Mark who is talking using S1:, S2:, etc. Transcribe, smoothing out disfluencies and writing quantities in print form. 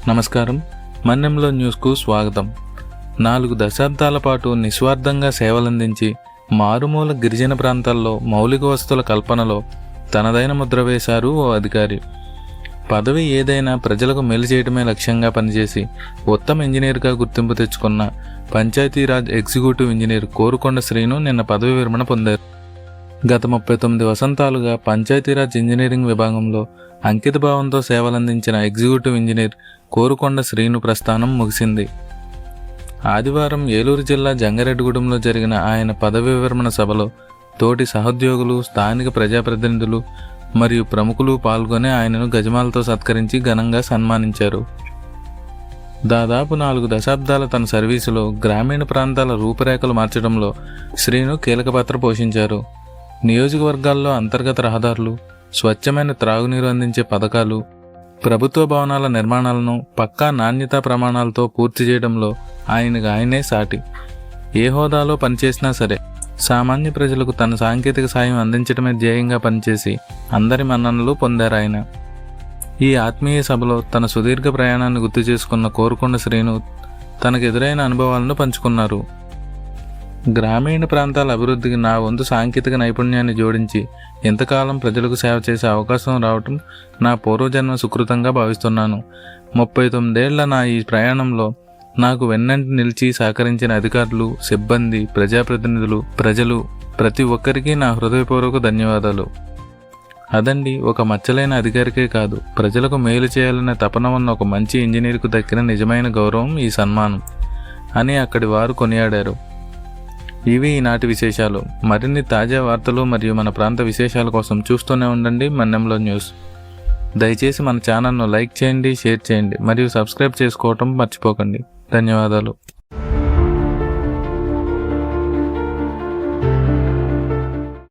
S1: నమస్కారం. మన్నెంలో న్యూస్కు స్వాగతం. 4 దశాబ్దాల పాటు నిస్వార్థంగా సేవలందించి మారుమూల గిరిజన ప్రాంతాల్లో మౌలిక వసతుల కల్పనలో తనదైన ముద్ర వేశారు ఓ అధికారి. పదవి ఏదైనా ప్రజలకు మేలు చేయడమే లక్ష్యంగా పనిచేసి ఉత్తమ ఇంజనీర్గా గుర్తింపు తెచ్చుకున్న పంచాయతీరాజ్ ఎగ్జిక్యూటివ్ ఇంజనీర్ కోరుకొండ శ్రీను నిన్న పదవి విరమణ పొందారు. గత 39 వసంతాలుగా పంచాయతీరాజ్ ఇంజనీరింగ్ విభాగంలో అంకితభావంతో సేవలందించిన ఎగ్జిక్యూటివ్ ఇంజనీర్ కోరుకొండ శ్రీను ప్రస్థానం ముగిసింది. ఆదివారం ఏలూరు జిల్లా జంగారెడ్డిగూడెంలో జరిగిన ఆయన పదవి విరమణ సభలో తోటి సహోద్యోగులు, స్థానిక ప్రజాప్రతినిధులు మరియు ప్రముఖులు పాల్గొని ఆయనను గజమాలతో సత్కరించి ఘనంగా సన్మానించారు. దాదాపు 4 దశాబ్దాల తన సర్వీసులో గ్రామీణ ప్రాంతాల రూపురేఖలు మార్చడంలో శ్రీను కీలక పాత్ర పోషించారు. నియోజకవర్గాల్లో అంతర్గత రహదారులు, స్వచ్ఛమైన త్రాగునీరు అందించే పథకాలు, ప్రభుత్వ భవనాల నిర్మాణాలను పక్కా నాణ్యతా ప్రమాణాలతో పూర్తి చేయడంలో ఆయనే సాటి. ఏ హోదాలో పనిచేసినా సరే సామాన్య ప్రజలకు తన సాంకేతిక సాయం అందించడమే ధ్యేయంగా పనిచేసి అందరి మన్ననలు పొందారు ఆయన. ఈ ఆత్మీయ సభలో తన సుదీర్ఘ ప్రయాణాన్ని గుర్తు చేసుకున్న కోరుకొండ శ్రీను తనకు ఎదురైన అనుభవాలను పంచుకున్నారు. గ్రామీణ ప్రాంతాల అభివృద్ధికి నా వంతు సాంకేతిక నైపుణ్యాన్ని జోడించి ఇంతకాలం ప్రజలకు సేవ చేసే అవకాశం రావటం నా పూర్వజన్మ సుకృతంగా భావిస్తున్నాను. 39 ఏళ్ల నా ఈ ప్రయాణంలో నాకు వెన్నంటి నిలిచి సహకరించిన అధికారులు, సిబ్బంది, ప్రజాప్రతినిధులు, ప్రజలు ప్రతి ఒక్కరికి నా హృదయపూర్వక ధన్యవాదాలు. అదండి, ఒక మచ్చలైన అధికారికే కాదు, ప్రజలకు మేలు చేయాలనే తపన ఉన్న ఒక మంచి ఇంజనీర్కు దక్కిన నిజమైన గౌరవం ఈ సన్మానం అని అక్కడి వారు కొనియాడారు. ఇవి ఈనాటి విశేషాలు. మరిన్ని తాజా వార్తలు మరియు మన ప్రాంత విశేషాల కోసం చూస్తూనే ఉండండి మన్నెంలో న్యూస్. దయచేసి మన ఛానల్ను లైక్ చేయండి, షేర్ చేయండి మరియు సబ్స్క్రైబ్ చేసుకోవటం మర్చిపోకండి. ధన్యవాదాలు.